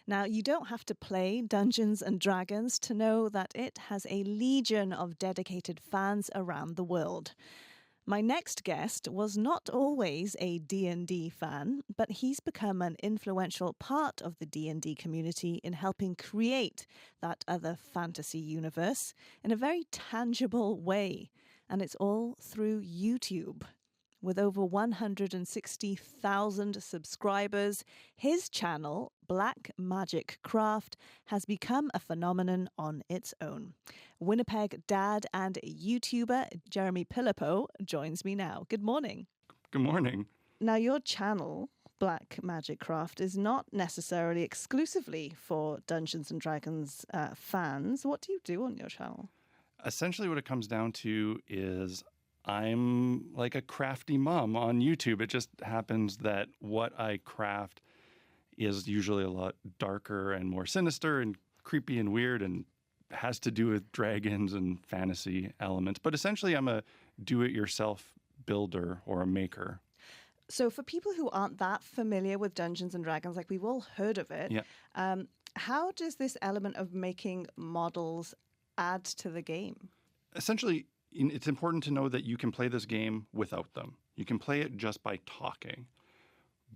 Now, you don't have to play Dungeons and Dragons to know that it has a legion of dedicated fans around the world. My next guest was not always a D&D fan, but he's become an influential part of the D&D community in helping create that other fantasy universe in a very tangible way. And it's all through YouTube. With over 160,000 subscribers, his channel, Black Magic Craft, has become a phenomenon on its own. Winnipeg dad and YouTuber Jeremy Pilipo joins me now. Good morning. Good morning. Now, your channel, Black Magic Craft, is not necessarily exclusively for Dungeons and Dragons fans. What do you do on your channel? Essentially, what it comes down to is I'm like a crafty mom on YouTube. It just happens that what I craft is usually a lot darker and more sinister and creepy and weird and has to do with dragons and fantasy elements. But essentially, I'm a do-it-yourself builder or a maker. So for people who aren't that familiar with Dungeons and Dragons, like we've all heard of it, Yeah. How does this element of making models add to the game? Essentially, it's important to know that you can play this game without them. You can play it just by talking.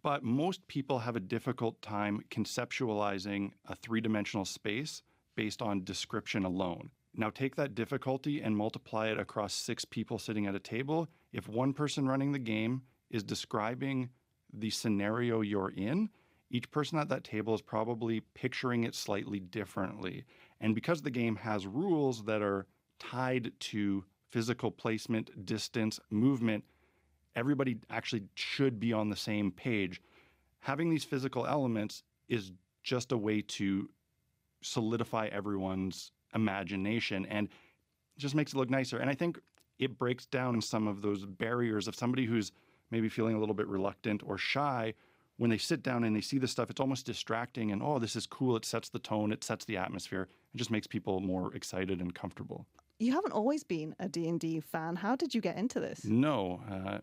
But most people have a difficult time conceptualizing a three-dimensional space based on description alone. Now take that difficulty and multiply it across 6 people sitting at a table. If one person running the game is describing the scenario you're in, each person at that table is probably picturing it slightly differently. And because the game has rules that are tied to physical placement, distance, movement, everybody actually should be on the same page. Having these physical elements is just a way to solidify everyone's imagination and just makes it look nicer. And I think it breaks down some of those barriers of somebody who's maybe feeling a little bit reluctant or shy. When they sit down and they see this stuff, it's almost distracting and, oh, this is cool. It sets the tone. It sets the atmosphere. It just makes people more excited and comfortable. You haven't always been a D&D fan. How did you get into this? No.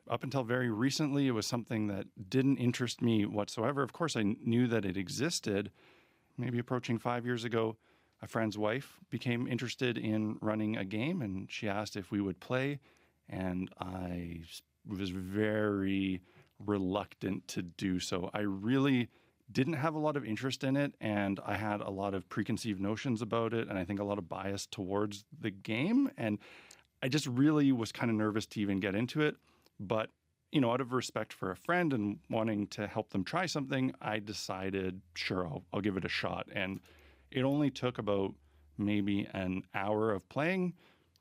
Up until very recently, it was something that didn't interest me whatsoever. Of course, I knew that it existed. Maybe approaching 5 years ago, a friend's wife became interested in running a game, and she asked if we would play. And I was very reluctant to do so. I really didn't have a lot of interest in it, and I had a lot of preconceived notions about it, and I think a lot of bias towards the game. And I just really was kind of nervous to even get into it. But, out of respect for a friend and wanting to help them try something, I decided, sure, I'll give it a shot. And it only took about maybe an hour of playing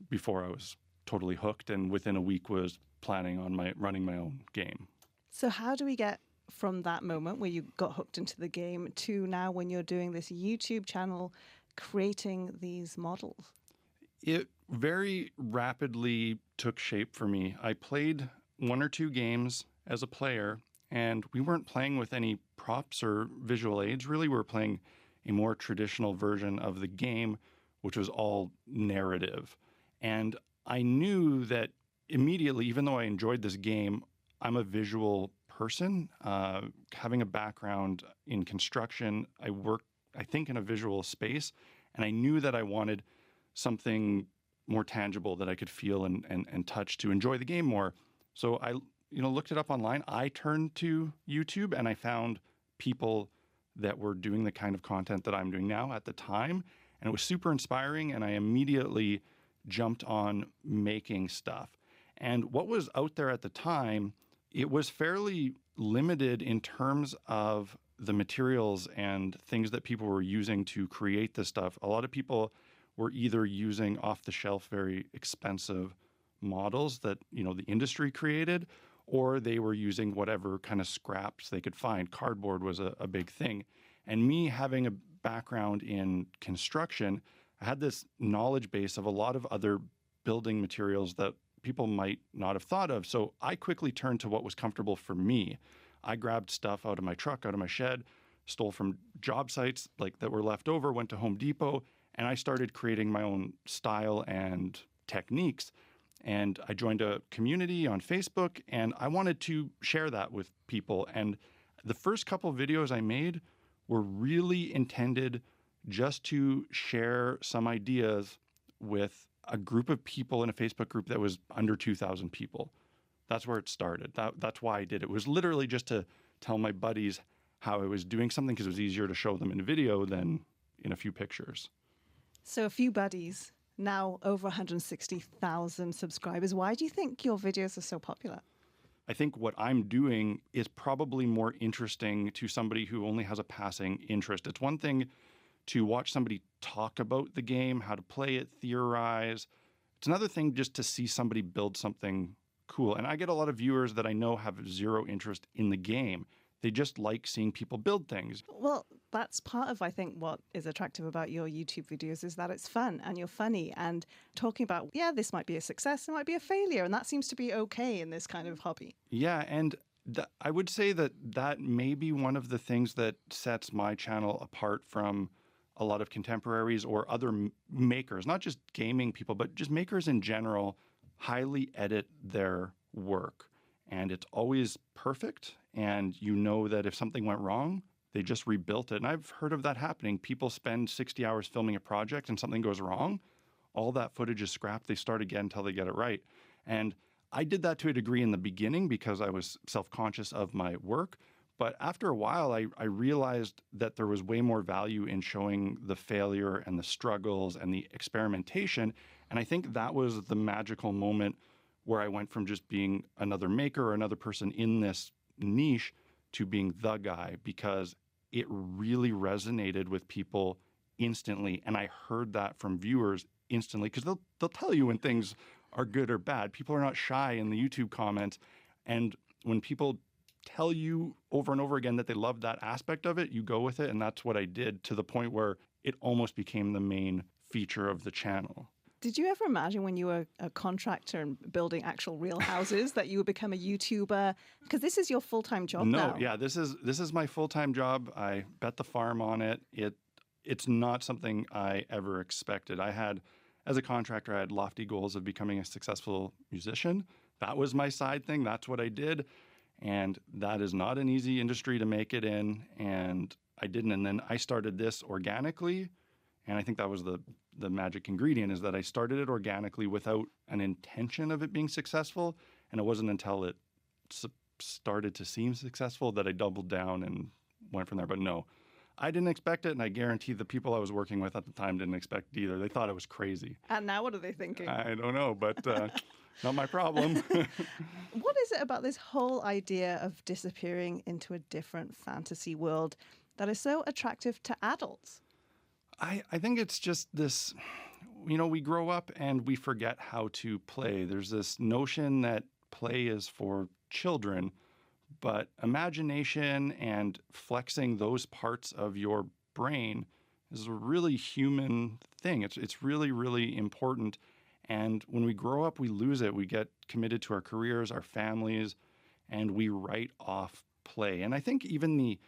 before I was totally hooked, and within a week was planning on running my own game. So how do we get from that moment where you got hooked into the game to now when you're doing this YouTube channel, creating these models? It very rapidly took shape for me. I played 1 or 2 games as a player, and we weren't playing with any props or visual aids. Really, we were playing a more traditional version of the game, which was all narrative. And I knew that immediately, even though I enjoyed this game, I'm a visual person. Having a background in construction, I work, I think, in a visual space, and I knew that I wanted something more tangible that I could feel and touch to enjoy the game more. So I looked it up online. I turned to YouTube, and I found people that were doing the kind of content that I'm doing now at the time, and it was super inspiring, and I immediately jumped on making stuff. And what was out there at the time, it was fairly limited in terms of the materials and things that people were using to create this stuff. A lot of people were either using off-the-shelf, very expensive models that, the industry created, or they were using whatever kind of scraps they could find. Cardboard was a big thing. And me having a background in construction, I had this knowledge base of a lot of other building materials that people might not have thought of. So I quickly turned to what was comfortable for me. I grabbed stuff out of my truck, out of my shed, stole from job sites that were left over, went to Home Depot, and I started creating my own style and techniques. And I joined a community on Facebook, and I wanted to share that with people. And the first couple of videos I made were really intended just to share some ideas with a group of people in a Facebook group that was under 2,000 people. That's where it started. That's why I did it. It was literally just to tell my buddies how I was doing something because it was easier to show them in video than in a few pictures. So a few buddies, now over 160,000 subscribers. Why do you think your videos are so popular? I think what I'm doing is probably more interesting to somebody who only has a passing interest. It's one thing to watch somebody talk about the game, how to play it, theorize. It's another thing just to see somebody build something cool. And I get a lot of viewers that I know have zero interest in the game. They just like seeing people build things. Well, that's part of, I think, what is attractive about your YouTube videos is that it's fun and you're funny and talking about, yeah, this might be a success, it might be a failure, and that seems to be okay in this kind of hobby. Yeah, and I would say that may be one of the things that sets my channel apart from a lot of contemporaries or other makers, not just gaming people, but just makers in general, highly edit their work. And it's always perfect. And you know that if something went wrong, they just rebuilt it. And I've heard of that happening. People spend 60 hours filming a project and something goes wrong. All that footage is scrapped. They start again until they get it right. And I did that to a degree in the beginning because I was self-conscious of my work. But after a while, I realized that there was way more value in showing the failure and the struggles and the experimentation. And I think that was the magical moment where I went from just being another maker or another person in this niche to being the guy, because it really resonated with people instantly. And I heard that from viewers instantly because they'll tell you when things are good or bad. People are not shy in the YouTube comments. And when people tell you over and over again that they love that aspect of it, you go with it. And that's what I did, to the point where it almost became the main feature of the channel. Did you ever imagine when you were a contractor and building actual real houses that you would become a YouTuber? Because this is your full-time job now. No, yeah, this is my full-time job. I bet the farm on it. It's not something I ever expected. As a contractor, I had lofty goals of becoming a successful musician. That was my side thing. That's what I did. And that is not an easy industry to make it in. And I didn't. And then I started this organically. And I think that was the magic ingredient, is that I started it organically without an intention of it being successful. And it wasn't until it started to seem successful that I doubled down and went from there. But no, I didn't expect it. And I guarantee the people I was working with at the time didn't expect it either. They thought I was crazy. And now what are they thinking? I don't know, but not my problem. What is it about this whole idea of disappearing into a different fantasy world that is so attractive to adults? I think it's just this, we grow up and we forget how to play. There's this notion that play is for children, but imagination and flexing those parts of your brain is a really human thing. It's really, really important. And when we grow up, we lose it. We get committed to our careers, our families, and we write off play. And I think even the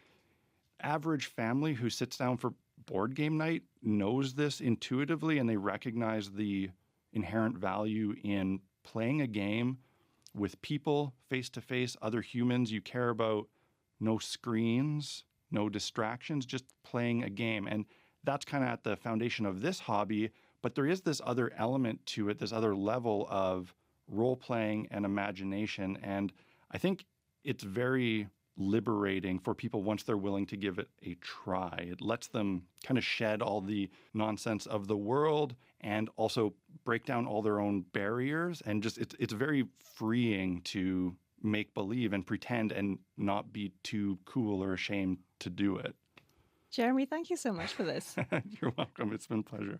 average family who sits down for board game night knows this intuitively, and they recognize the inherent value in playing a game with people face to face, other humans you care about, no screens, no distractions, just playing a game. And that's kind of at the foundation of this hobby. But there is this other element to it, this other level of role playing and imagination. And I think it's very liberating for people once they're willing to give it a try. It lets them kind of shed all the nonsense of the world and also break down all their own barriers. And just it's very freeing to make believe and pretend and not be too cool or ashamed to do it. Jeremy, thank you so much for this. You're welcome. It's been a pleasure.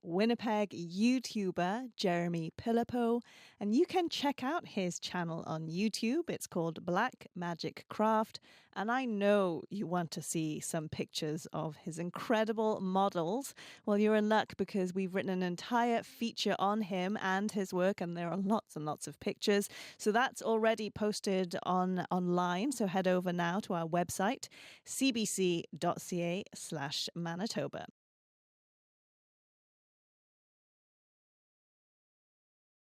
Winnipeg YouTuber Jeremy Pilipo, and you can check out his channel on YouTube. It's called Black Magic Craft, and I know you want to see some pictures of his incredible models. Well, you're in luck because we've written an entire feature on him and his work, and there are lots and lots of pictures. So that's already posted online. So head over now to our website, cbc.ca/Manitoba.